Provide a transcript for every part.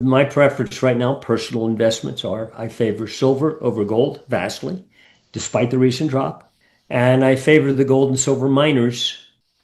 My preference right now, personal investments are I favor silver over gold vastly, despite the recent drop. And I favor the gold and silver miners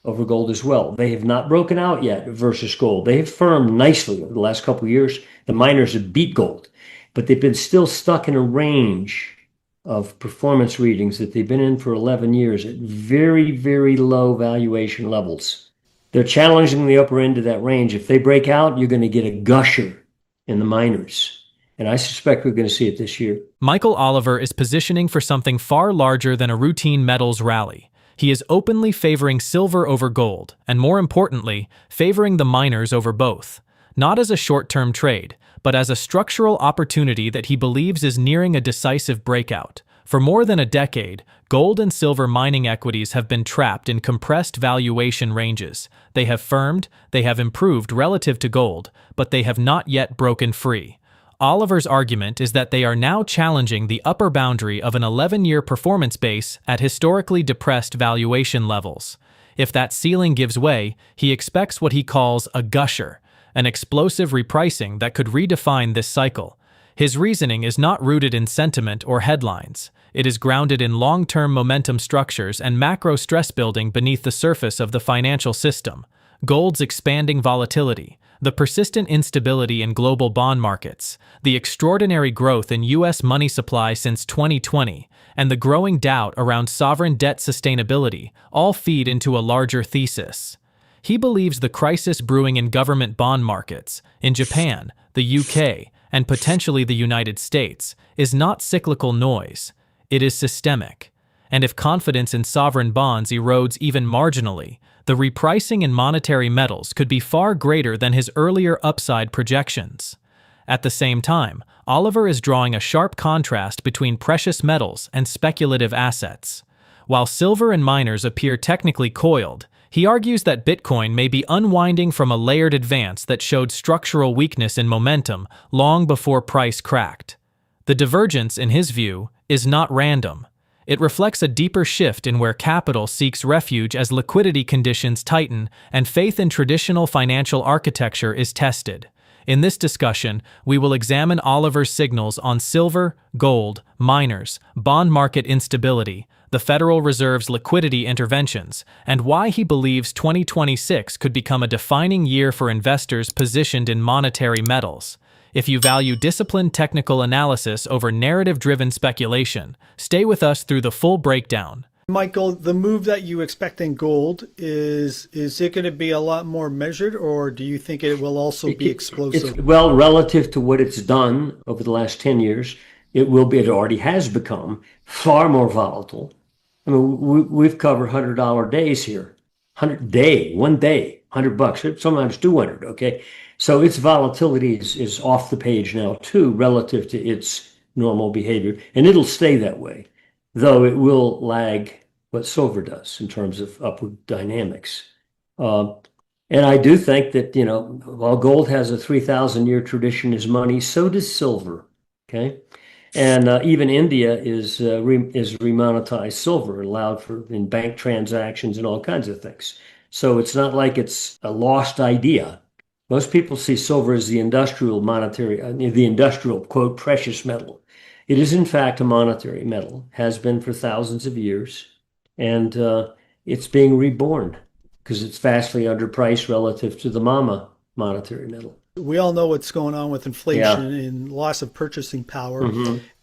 over gold as well. They have not broken out yet versus gold. They have firmed nicely over the last couple of years. The miners have beat gold, but they've been still stuck in a range of performance readings that they've been in for 11 years at very, very low valuation levels. They're challenging the upper end of that range. If they break out, you're going to get a gusher in the miners. And I suspect we're going to see it this year. Michael Oliver is positioning for something far larger than a routine metals rally. He is openly favoring silver over gold, and more importantly, favoring the miners over both. Not as a short-term trade, but as a structural opportunity that he believes is nearing a decisive breakout. For more than a decade, gold and silver mining equities have been trapped in compressed valuation ranges. They have firmed, they have improved relative to gold, but they have not yet broken free. Oliver's argument is that they are now challenging the upper boundary of an 11-year performance base at historically depressed valuation levels. If that ceiling gives way, he expects what he calls a gusher, an explosive repricing that could redefine this cycle. His reasoning is not rooted in sentiment or headlines. It is grounded in long-term momentum structures and macro stress building beneath the surface of the financial system. Gold's expanding volatility, the persistent instability in global bond markets, the extraordinary growth in U.S. money supply since 2020, and the growing doubt around sovereign debt sustainability all feed into a larger thesis. He believes the crisis brewing in government bond markets, in Japan, the UK, and potentially the United States, is not cyclical noise. It is systemic. And if confidence in sovereign bonds erodes even marginally, the repricing in monetary metals could be far greater than his earlier upside projections. At the same time, Oliver is drawing a sharp contrast between precious metals and speculative assets. While silver and miners appear technically coiled, he argues that Bitcoin may be unwinding from a layered advance that showed structural weakness in momentum long before price cracked. The divergence, in his view, is not random. It reflects a deeper shift in where capital seeks refuge as liquidity conditions tighten and faith in traditional financial architecture is tested. In this discussion, we will examine Oliver's signals on silver, gold, miners, bond market instability, the Federal Reserve's liquidity interventions, and why he believes 2026 could become a defining year for investors positioned in monetary metals. If you value disciplined technical analysis over narrative-driven speculation, stay with us through the full breakdown. Michael, the move that you expect in gold, is it going to be a lot more measured, or do you think it will also be explosive? Well, relative to what it's done over the last 10 years, it already has become far more volatile. I mean, we've covered $100 days here. 1 day, $100, sometimes 200, okay? So its volatility is off the page now too, relative to its normal behavior, and it'll stay that way, though it will lag what silver does in terms of upward dynamics. And I do think that, while gold has a 3,000-year tradition as money, so does silver, okay? And even India is remonetized silver, allowed for in bank transactions and all kinds of things. So it's not like it's a lost idea. Most people see silver as the industrial quote, precious metal. It is in fact a monetary metal, has been for thousands of years, and it's being reborn because it's vastly underpriced relative to the mama monetary metal. We all know what's going on with inflation and loss of purchasing power,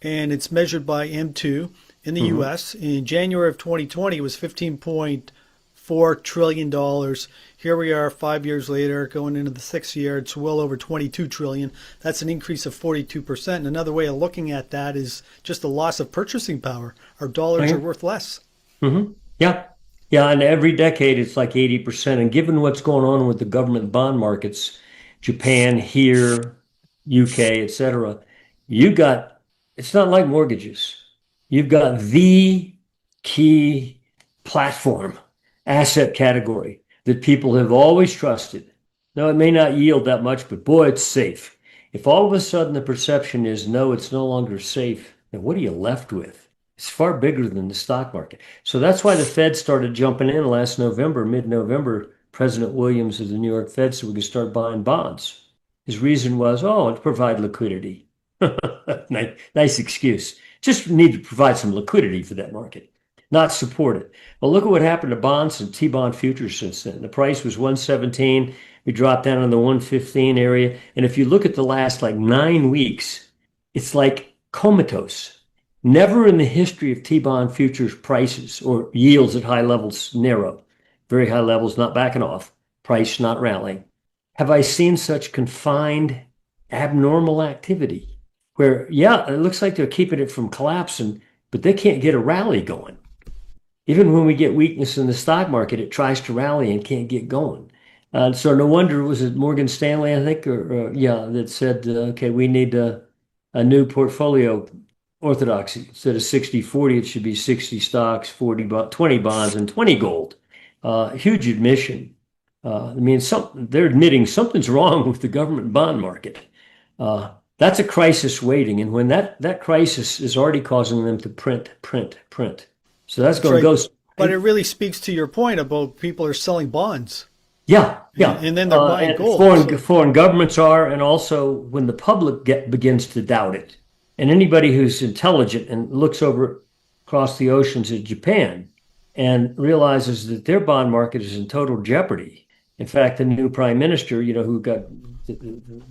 and it's measured by M2 in the U.S. In January of 2020, it was $15.4 trillion. Here we are 5 years later, going into the sixth year, it's well over 22 trillion. That's an increase of 42%. And another way of looking at that is just the loss of purchasing power. Our dollars are worth less. Yeah. Yeah, and every decade it's like 80%. And given what's going on with the government bond markets, Japan, here, UK, etc., it's not like mortgages. You've got the key platform asset category that people have always trusted. Now, it may not yield that much, but boy, it's safe. If all of a sudden the perception is, no, it's no longer safe, then what are you left with? It's far bigger than the stock market. So that's why the Fed started jumping in last November, mid-November. President Williams of the New York Fed said we could start buying bonds. His reason was, oh, to provide liquidity. Nice excuse. Just need to provide some liquidity for that market, not support it. Well, look at what happened to bonds and T-bond futures since then. The price was 117. We dropped down in the 115 area. And if you look at the last like 9 weeks, it's like comatose. Never in the history of T-bond futures prices or yields at high levels narrow, very high levels, not backing off, price not rallying, have I seen such confined, abnormal activity where, yeah, it looks like they're keeping it from collapsing, but they can't get a rally going. Even when we get weakness in the stock market, it tries to rally and can't get going. So no wonder, was it Morgan Stanley, I think, yeah, that said, okay, we need a new portfolio orthodoxy. Instead of 60-40, it should be 60 stocks, 20 bonds, and 20 gold. Huge admission. I mean, they're admitting something's wrong with the government bond market. That's a crisis waiting, and when that crisis is already causing them to print. So that's going to go. But it really speaks to your point about people are selling bonds. Yeah. And then they're buying gold. Foreign governments are, and also when the public begins to doubt it. And anybody who's intelligent and looks over across the oceans at Japan and realizes that their bond market is in total jeopardy. In fact, the new prime minister, who got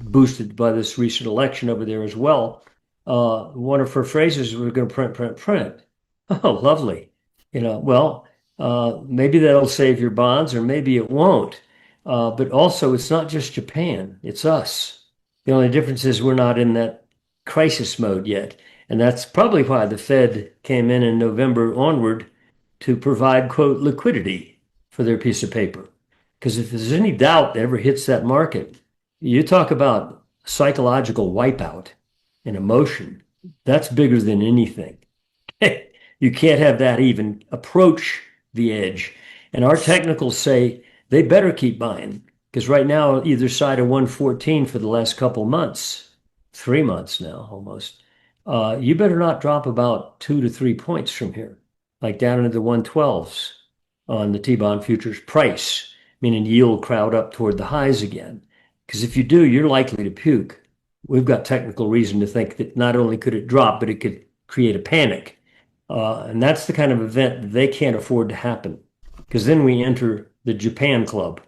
boosted by this recent election over there as well, one of her phrases, we're going to print. Oh, lovely. Maybe that'll save your bonds or maybe it won't. But also, it's not just Japan, it's us. The only difference is we're not in that crisis mode yet. And that's probably why the Fed came in November onward to provide, quote, liquidity for their piece of paper. Because if there's any doubt that ever hits that market, you talk about psychological wipeout and emotion, that's bigger than anything. You can't have that even approach the edge. And our technicals say they better keep buying, because right now, either side of 114 for the last couple months, 3 months now almost, you better not drop about 2 to 3 points from here, like down into the 112s on the T-bond futures price, meaning yield crowd up toward the highs again. Because if you do, you're likely to puke. We've got technical reason to think that not only could it drop, but it could create a panic. And that's the kind of event that they can't afford to happen, because then we enter the Japan club.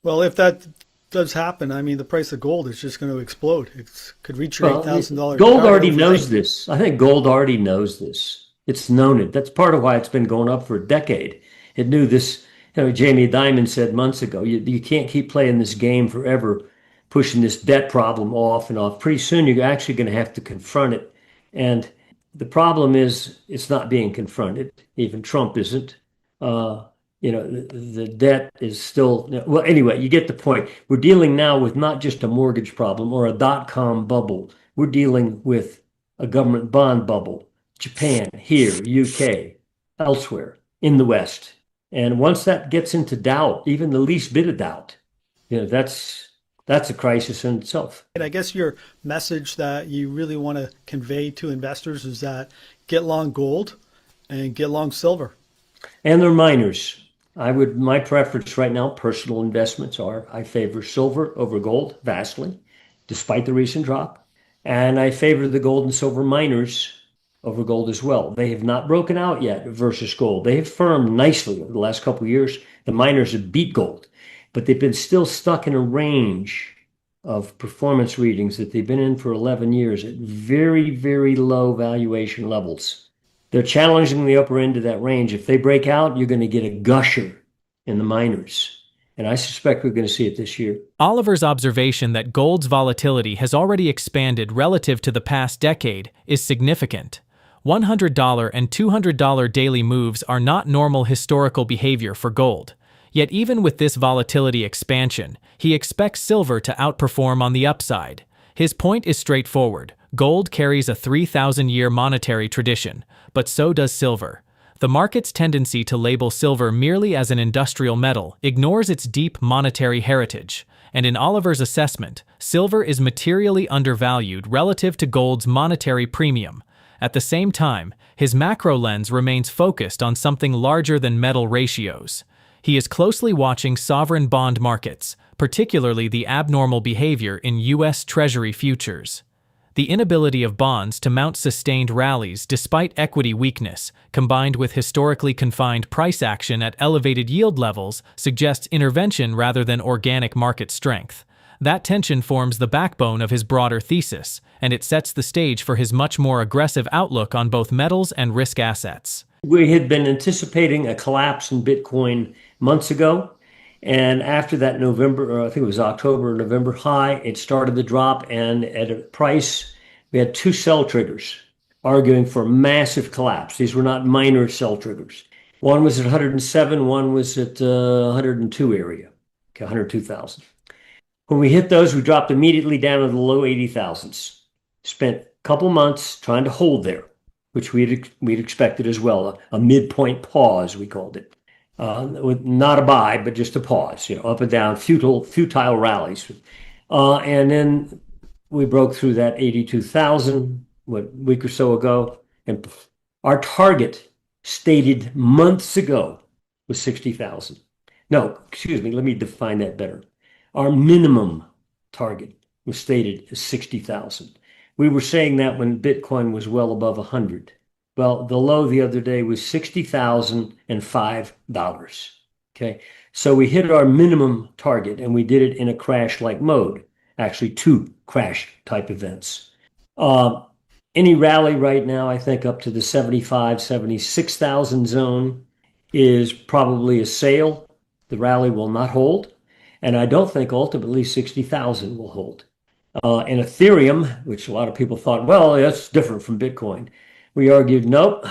Well, if that does happen, I mean, the price of gold is just going to explode. It could reach your $8,000. Gold already knows this. I think gold already knows this. It's known it. That's part of why it's been going up for a decade. It knew this. Jamie Dimon said months ago, you can't keep playing this game forever, pushing this debt problem off and off. Pretty soon, you're actually going to have to confront it. And the problem is it's not being confronted. Even Trump isn't. The debt is still, well, anyway, you get the point. We're dealing now with not just a mortgage problem or a dot-com bubble. We're dealing with a government bond bubble. Japan, here, UK, elsewhere, in the West. And once that gets into doubt, even the least bit of doubt, that's a crisis in itself. And I guess your message that you really want to convey to investors is that get long gold and get long silver. And they're miners. My preference right now, personal investments are, I favor silver over gold vastly, despite the recent drop. And I favor the gold and silver miners over gold as well. They have not broken out yet versus gold. They have firmed nicely over the last couple of years. The miners have beat gold, but they've been still stuck in a range of performance readings that they've been in for 11 years at very, very low valuation levels. They're challenging the upper end of that range. If they break out, you're going to get a gusher in the miners. And I suspect we're going to see it this year. Oliver's observation that gold's volatility has already expanded relative to the past decade is significant. $100 and $200 daily moves are not normal historical behavior for gold. Yet even with this volatility expansion, he expects silver to outperform on the upside. His point is straightforward. Gold carries a 3,000-year monetary tradition, but so does silver. The market's tendency to label silver merely as an industrial metal ignores its deep monetary heritage, and in Oliver's assessment, silver is materially undervalued relative to gold's monetary premium. At the same time, his macro lens remains focused on something larger than metal ratios. He is closely watching sovereign bond markets, particularly the abnormal behavior in U.S. Treasury futures. The inability of bonds to mount sustained rallies despite equity weakness, combined with historically confined price action at elevated yield levels, suggests intervention rather than organic market strength. That tension forms the backbone of his broader thesis, and it sets the stage for his much more aggressive outlook on both metals and risk assets. We had been anticipating a collapse in Bitcoin months ago. And after that November, or I think it was October or November high, it started to drop. And at a price, we had two sell triggers arguing for massive collapse. These were not minor sell triggers. One was at 107, one was at 102 area, okay, 102,000. When we hit those, we dropped immediately down to the low 80,000s. Spent a couple months trying to hold there, which we'd expected as well, a midpoint pause, we called it. Not a buy, but just a pause, up and down, futile rallies. And then we broke through that 82,000 a week or so ago. And our target stated months ago was 60,000. No, excuse me, let me define that better. Our minimum target was stated as 60,000. We were saying that when Bitcoin was well above 100. Well, the low the other day was $60,005. Okay, so we hit our minimum target, and we did it in a crash-like mode. Actually, two crash-type events. Any rally right now, I think up to the 75, 76,000 zone is probably a sale. The rally will not hold, and I don't think ultimately 60,000 will hold. And Ethereum, which a lot of people thought, well, that's different from Bitcoin. We argued, nope,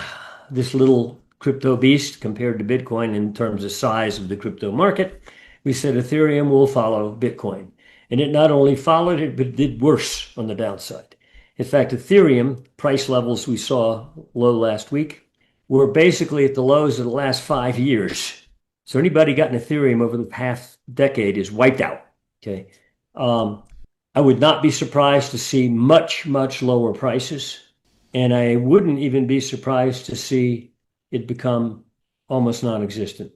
this little crypto beast compared to Bitcoin in terms of size of the crypto market, we said Ethereum will follow Bitcoin. And it not only followed it, but did worse on the downside. In fact, Ethereum price levels we saw low last week were basically at the lows of the last 5 years. So anybody got an Ethereum over the past decade is wiped out. Okay, I would not be surprised to see much, much lower prices. And I wouldn't even be surprised to see it become almost non-existent.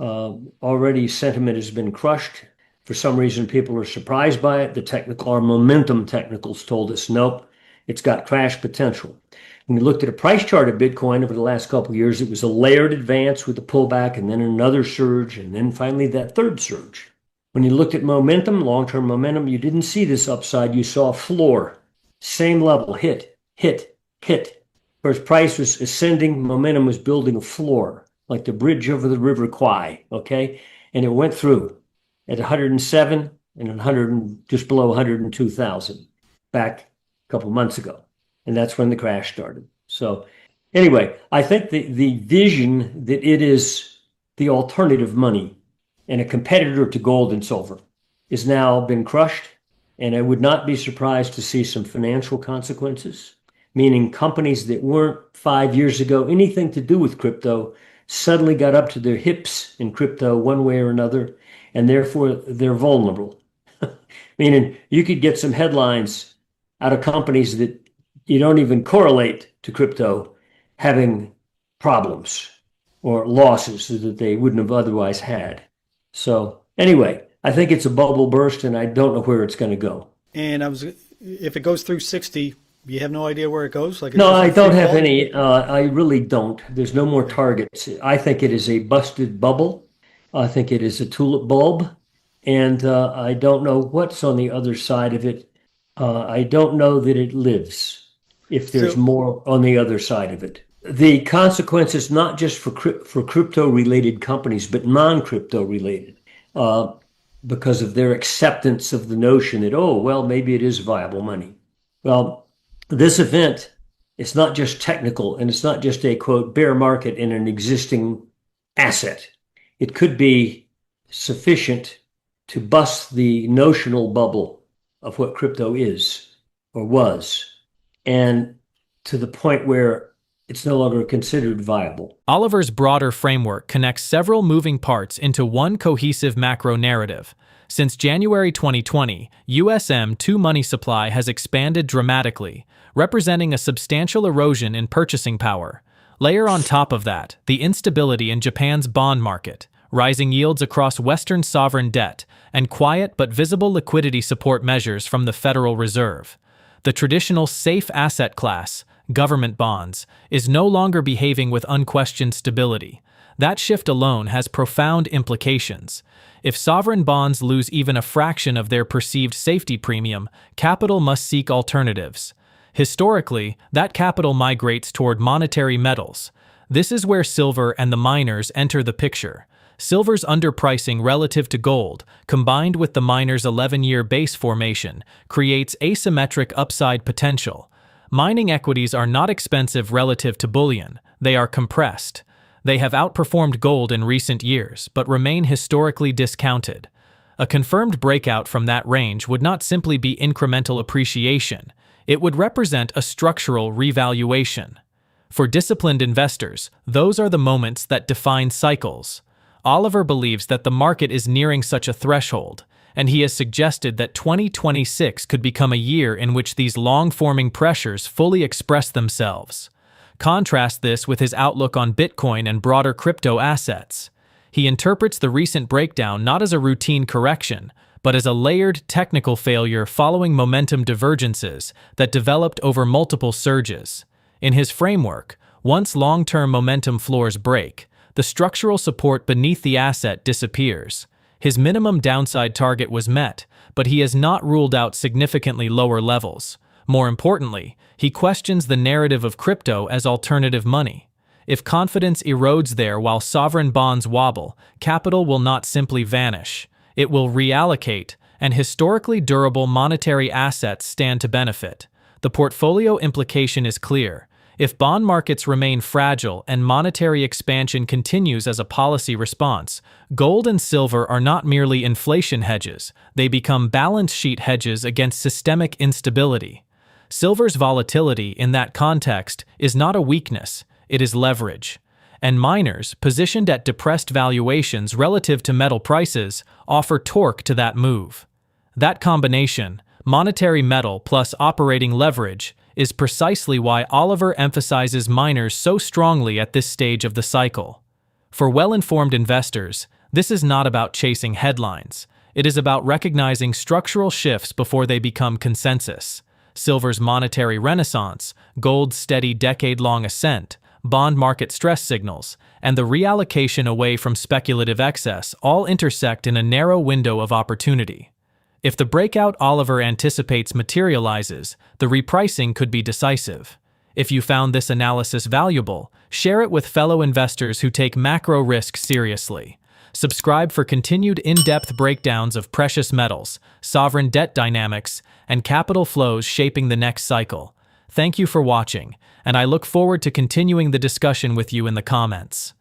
Already sentiment has been crushed. For some reason, people are surprised by it. Our momentum technicals told us, nope, it's got crash potential. When we looked at a price chart of Bitcoin over the last couple of years, it was a layered advance with a pullback and then another surge and then finally that third surge. When you looked at momentum, long-term momentum, you didn't see this upside. You saw a floor, same level, hit. Whereas price was ascending, momentum was building a floor, like the bridge over the River Kwai, okay? And it went through at 107 and 100, just below 102,000 back a couple months ago. And that's when the crash started. So anyway, I think the vision that it is the alternative money and a competitor to gold and silver is now been crushed. And I would not be surprised to see some financial consequences, meaning companies that weren't 5 years ago anything to do with crypto suddenly got up to their hips in crypto one way or another, and therefore they're vulnerable. Meaning you could get some headlines out of companies that you don't even correlate to crypto having problems or losses that they wouldn't have otherwise had. So anyway, I think it's a bubble burst, and I don't know where it's going to go. And if it goes through 60, you have no idea where it goes? No, I don't have any. I really don't. There's no more targets. I think it is a busted bubble. I think it is a tulip bulb. And I don't know what's on the other side of it. I don't know that it lives if there's more on the other side of it. The consequences, not just for crypto-related companies, but non-crypto-related, because of their acceptance of the notion that, oh, well, maybe it is viable money. Well, this event, it's not just technical, and it's not just a, quote, bear market in an existing asset. It could be sufficient to bust the notional bubble of what crypto is or was, and to the point where it's no longer considered viable. Oliver's broader framework connects several moving parts into one cohesive macro narrative. Since January 2020, USM2 money supply has expanded dramatically, representing a substantial erosion in purchasing power. Layer on top of that the instability in Japan's bond market, rising yields across Western sovereign debt, and quiet but visible liquidity support measures from the Federal Reserve. The traditional safe asset class, government bonds, is no longer behaving with unquestioned stability. That shift alone has profound implications. If sovereign bonds lose even a fraction of their perceived safety premium, capital must seek alternatives. Historically, that capital migrates toward monetary metals. This is where silver and the miners enter the picture. Silver's underpricing relative to gold, combined with the miner's 11-year base formation, creates asymmetric upside potential. Mining equities are not expensive relative to bullion, they are compressed. They have outperformed gold in recent years, but remain historically discounted. A confirmed breakout from that range would not simply be incremental appreciation, it would represent a structural revaluation. For disciplined investors, those are the moments that define cycles. Oliver believes that the market is nearing such a threshold, and he has suggested that 2026 could become a year in which these long-forming pressures fully express themselves. Contrast this with his outlook on Bitcoin and broader crypto assets. He interprets the recent breakdown not as a routine correction, but as a layered technical failure following momentum divergences that developed over multiple surges. In his framework, once long-term momentum floors break, the structural support beneath the asset disappears. His minimum downside target was met, but he has not ruled out significantly lower levels. More importantly, he questions the narrative of crypto as alternative money. If confidence erodes there while sovereign bonds wobble, capital will not simply vanish. It will reallocate, and historically durable monetary assets stand to benefit. The portfolio implication is clear. If bond markets remain fragile and monetary expansion continues as a policy response, gold and silver are not merely inflation hedges, they become balance sheet hedges against systemic instability. Silver's volatility in that context is not a weakness, it is leverage. And miners, positioned at depressed valuations relative to metal prices, offer torque to that move. That combination, monetary metal plus operating leverage, is precisely why Oliver emphasizes miners so strongly at this stage of the cycle. For well-informed investors, this is not about chasing headlines. It is about recognizing structural shifts before they become consensus. Silver's monetary renaissance, gold's steady decade-long ascent, bond market stress signals, and the reallocation away from speculative excess all intersect in a narrow window of opportunity. If the breakout Oliver anticipates materializes, the repricing could be decisive. If you found this analysis valuable, share it with fellow investors who take macro risk seriously. Subscribe for continued in-depth breakdowns of precious metals, sovereign debt dynamics, and capital flows shaping the next cycle. Thank you for watching, and I look forward to continuing the discussion with you in the comments.